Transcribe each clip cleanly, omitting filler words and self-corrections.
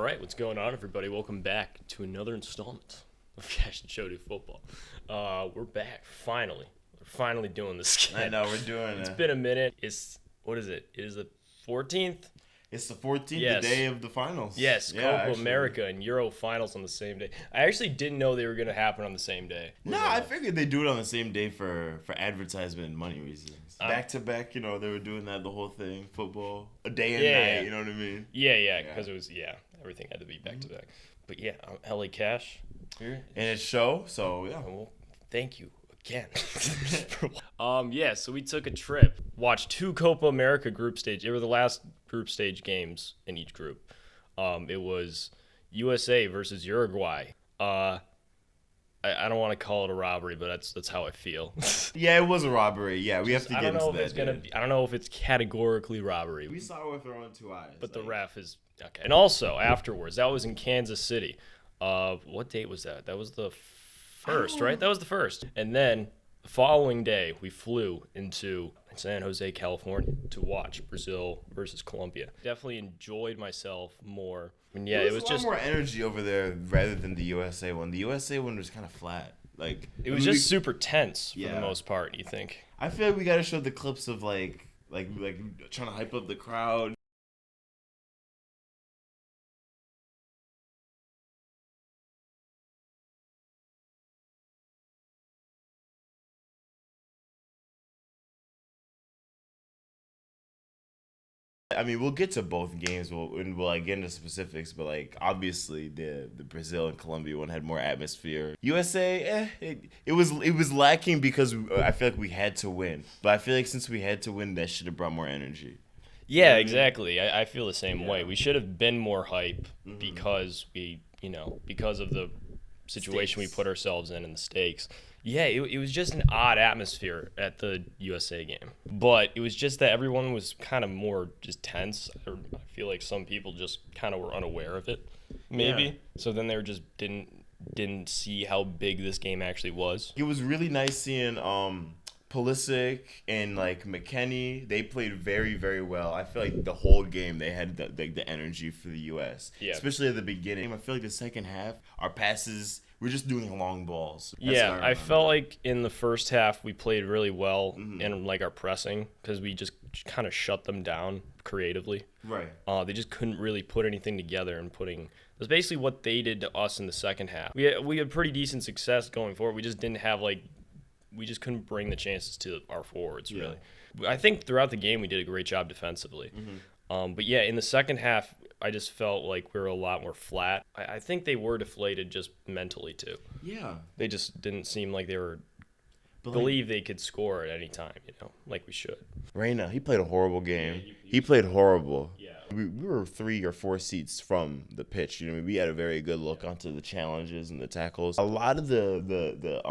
right, what's going on, everybody? Welcome back to another installment of Cash and Show Football. We're back, finally. We're finally doing this again. I know, we're doing it. It's been a minute. What is it? It is the 14th? It's the 14th, Yes. the day of the finals. Yes, Yeah, Copa actually. America and Euro finals on the same day. I actually didn't know they were going to happen on the same day. No, I figured they do it on the same day for advertisement and money reasons. Back to back, they were doing that, the whole thing, football, a day and night, yeah. you know what I mean? Yeah, because it was, everything had to be back to back. But yeah, LA Cash here. And it's show, so yeah. Well, thank you again. So we took a trip, watched two Copa America group stage. They were the last group stage games in each group. It was USA versus Uruguay. I don't want to call it a robbery, but that's how I feel. Yeah, it was a robbery. Yeah, we have to I get don't know into if it's that. gonna be. I don't know if it's categorically robbery. We saw it with our own two eyes. But the ref is okay. And also afterwards, that was in Kansas City. What date was that? That was the first, right? That was the first. And then the following day, we flew into San Jose, California, to watch Brazil versus Colombia. Definitely enjoyed myself more. And yeah, it was a lot just more energy over there rather than the USA one. The USA one was kind of flat. It was just super tense for the Yeah. most part. You think? I feel like we gotta show the clips of like trying to hype up the crowd. I mean, we'll get to both games. We'll get into specifics, but obviously the Brazil and Colombia one had more atmosphere. USA, it was lacking because I feel like we had to win. But I feel like since we had to win, that should have brought more energy. Yeah, exactly. I feel the same way. We should have been more hype because because of the situation we put ourselves in and the stakes. Yeah, it was just an odd atmosphere at the USA game. But it was just that everyone was kind of more just tense. I feel like some people just kind of were unaware of it, maybe. Yeah. So then they were just didn't see how big this game actually was. It was really nice seeing Pulisic and McKennie. They played very, very well. I feel like the whole game they had the energy for the U.S. Yeah. Especially at the beginning. I feel like the second half, our passes, we're just doing long balls. That's Yeah, what I remember. felt like in the first half we played really well in our pressing because we just kind of shut them down creatively. Right. They just couldn't really put anything together and that's basically what they did to us in the second half. We had pretty decent success going forward. We just didn't have we just couldn't bring the chances to our forwards really. I think throughout the game we did a great job defensively. But yeah, in the second half, I just felt like we were a lot more flat. I think they were deflated just mentally too. Yeah. They just didn't seem like they were believe they could score at any time, like we should. Reyna, he played a horrible game. He played horrible. Yeah. We were 3 or 4 seats from the pitch. We had a very good look onto the challenges and the tackles. A lot of the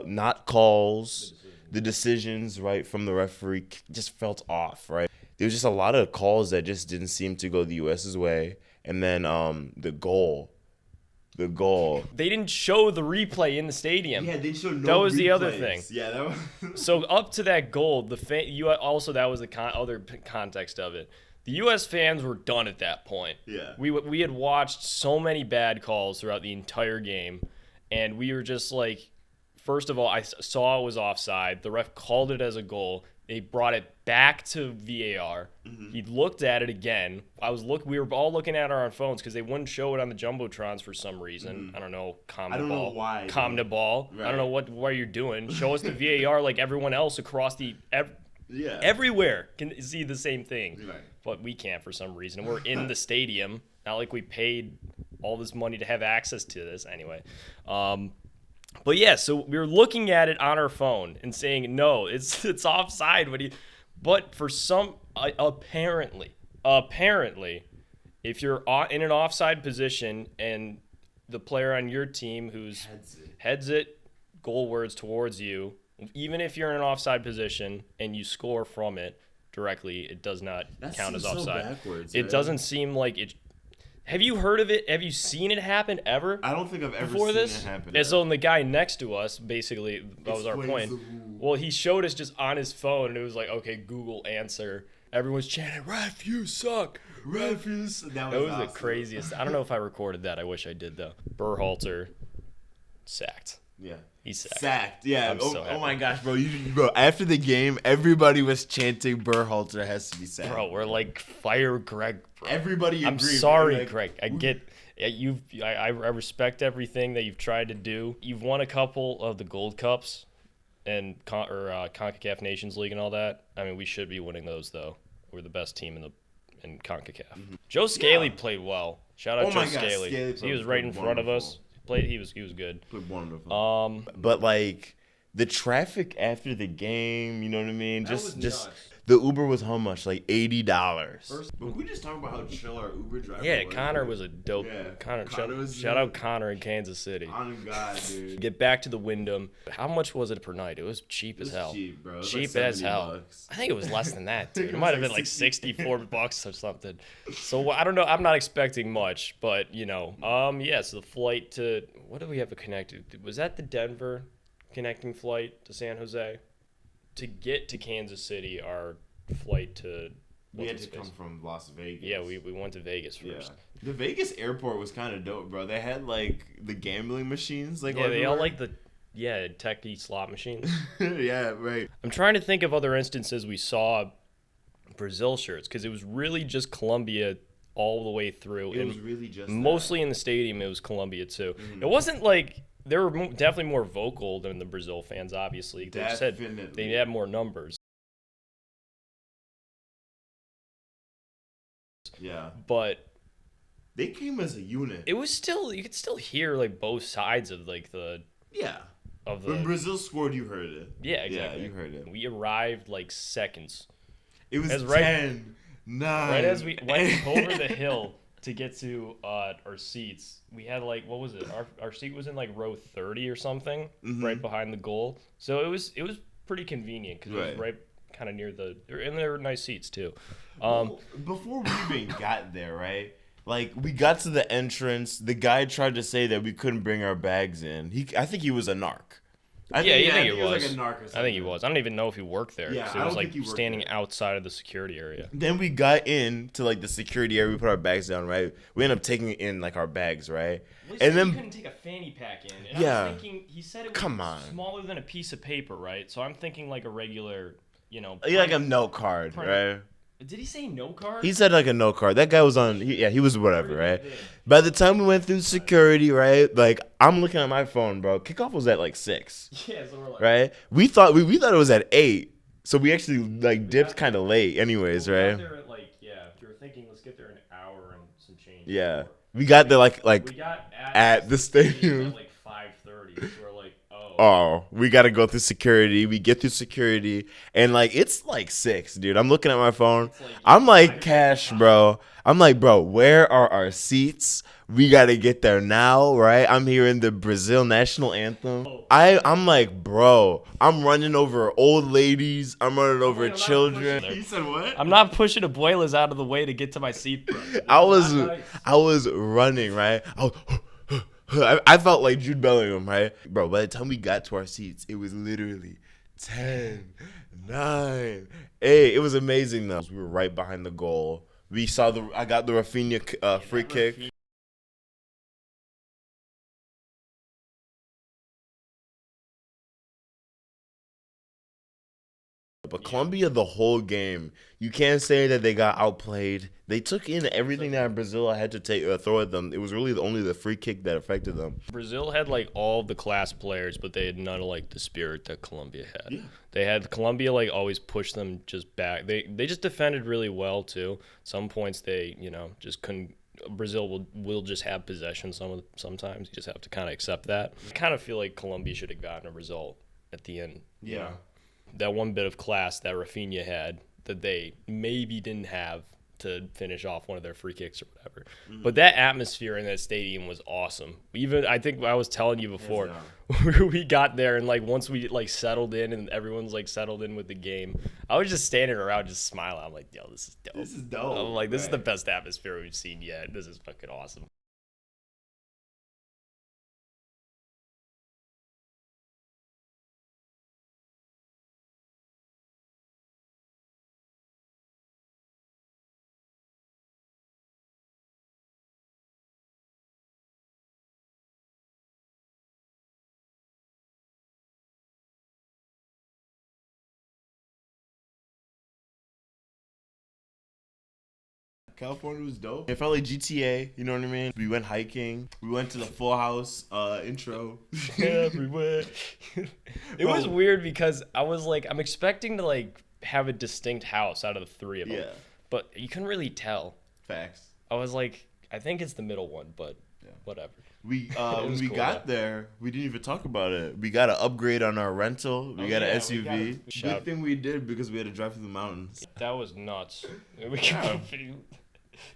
not calls, the decisions, right, from the referee just felt off, right? There was just a lot of calls that just didn't seem to go the U.S.'s way. And then the goal. They didn't show the replay in the stadium. Yeah, they showed no That was the replays. other thing. Yeah, that was... So up to that goal, that was the other context of it. The U.S. fans were done at that point. Yeah. We had watched so many bad calls throughout the entire game, and we were just like, first of all, I saw it was offside. The ref called it as a goal. They brought it back to VAR. He looked at it again. We were all looking at our phones because they wouldn't show it on the jumbotrons for some reason. I don't know. I don't know why. Calm the ball. Right. I don't know what you're doing. Show us the VAR like everyone else across everywhere can see the same thing. Right. But we can't for some reason. We're in the stadium. Not like we paid all this money to have access to this anyway. But yeah, so we were looking at it on our phone and saying, no, it's offside. But for some, apparently, if you're in an offside position and the player on your team who's heads it goalwards towards you, even if you're in an offside position and you score from it directly, it does not count as offside. So backwards, it right? doesn't seem like it. Have you heard of it? Have you seen it happen ever? I don't think I've ever before seen this? it happen. And so the guy next to us, basically, that was our Explains point. the rule. Well, he showed us just on his phone, and it was like, okay, Google answer. everyone's chanting, "Ref, you suck! Ref, you suck!" That was awesome. The craziest. I don't know if I recorded that. I wish I did though. Berhalter sacked. Yeah. He's sacked. Yeah. So my gosh, bro. Bro, after the game, everybody was chanting Berhalter has to be sacked. Bro, we're like, fire Greg. Bro. Everybody agreed. I'm sorry, Greg. I get. I respect everything that you've tried to do. You've won a couple of the Gold Cups and CONCACAF Nations League and all that. I mean, we should be winning those though. We're the best team in CONCACAF. Mm-hmm. Joe Scaly played well. Shout out Joe Scaly. He was right in front of us. He was good. Played wonderful. But like the traffic after the game, you know what I mean? Just the Uber was how much? Like $80. But we just talk about how chill our Uber driver was. Yeah, Connor was a dope. Yeah, shout out Connor in Kansas City. On God, dude. Get back to the Wyndham. How much was it per night? It was cheap as hell. Cheap, bro. Cheap like as hell. Bucks. I think it was less than that, dude. It might have been like $64 or something. So I don't know. I'm not expecting much, but you know, So the flight to what do we have connected? Was that the Denver connecting flight to San Jose? To get to Kansas City, our flight to we had to come from Las Vegas. Yeah, we went to Vegas first. Yeah. The Vegas airport was kind of dope, bro. They had like the gambling machines, like they all like the techie slot machines. Yeah, right. I'm trying to think of other instances we saw Brazil shirts because it was really just Colombia all the way through. It was really just mostly in the stadium. It was Colombia too. Mm-hmm. It wasn't like. They were definitely more vocal than the Brazil fans, obviously. They said they had more numbers. Yeah. But they came as a unit. It was still, you could still hear like both sides of like the... Yeah. When Brazil scored, you heard it. Yeah, exactly. Yeah, you heard it. We arrived like seconds. It was 10, 9. Right as we went over the hill to get to our seats, we had like, what was it? Our seat was in like row 30 or something, right behind the goal. So it was pretty convenient because it was right kind of near and there were nice seats too. Before we even got there, right? Like we got to the entrance, the guy tried to say that we couldn't bring our bags in. I think he was a narc. I think he was. Like a narc or something. I think he was. I don't even know if he worked there. Yeah, it was like standing outside of the security area. Then we got into like the security area. We put our bags down, right? We ended up taking in like our bags, right? And then you couldn't take a fanny pack in. And I was thinking, he said it was smaller than a piece of paper, right? So I'm thinking like a regular, like a note card, right? Did he say no card? He said like a no card. That guy was on. He was whatever, right? By the time we went through security, right? Like I'm looking at my phone, bro. Kickoff was at like 6. Yeah, so we're like, right? We thought it was at 8, so we actually like dipped kind of late, anyways, right? We got there at we were thinking let's get there in an hour and some change. Yeah, we got there like we got at the stadium at like 5:30. So we're like, we got to go through security. We get through security, and like it's like 6, dude. I'm looking at my phone. I'm like, cash, bro. I'm like, bro, where are our seats? We got to get there now, right? I'm hearing the Brazil national anthem. I'm like, bro, I'm running over old ladies. I'm running over children. You said what? I'm not pushing abuelas out of the way to get to my seat, bro. I was running, right? I felt like Jude Bellingham, right? Bro, by the time we got to our seats, it was literally 10, 9, 8. It was amazing, though. We were right behind the goal. I got the Rafinha free kick. But Colombia, the whole game, you can't say that they got outplayed. They took in everything that Brazil had to throw at them. It was really only the free kick that affected them. Brazil had like all the class players, but they had none of like the spirit that Colombia had. Yeah. They had Colombia like always pushed them just back. They just defended really well too. Some points they just couldn't. Brazil will just have possession sometimes. You just have to kind of accept that. I kind of feel like Colombia should have gotten a result at the end. Yeah. That one bit of class that Rafinha had that they maybe didn't have to finish off one of their free kicks or whatever. Mm-hmm. But that atmosphere in that stadium was awesome. I think I was telling you before, we got there and like once we like settled in and everyone's like settled in with the game, I was just standing around just smiling. I'm like, yo, this is dope. This is dope. I'm like, this is the best atmosphere we've seen yet. This is fucking awesome. California was dope. It felt like GTA, you know what I mean? We went hiking. We went to the Full House intro. Everywhere. It was weird because I was like, I'm expecting to like have a distinct house out of the three of them. Yeah. But you couldn't really tell. Facts. I was like, I think it's the middle one, but whatever. We when we got there, we didn't even talk about it. We got an upgrade on our rental. We got an SUV. Good thing we did because we had to drive through the mountains. That was nuts.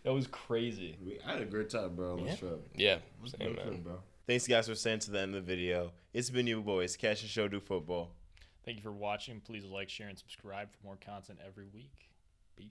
That was crazy. I had a great time, bro, on this trip. Yeah, same, man. Bro. Thanks, guys, for staying to the end of the video. It's been you boys, Cash and Show Do Football. Thank you for watching. Please like, share, and subscribe for more content every week.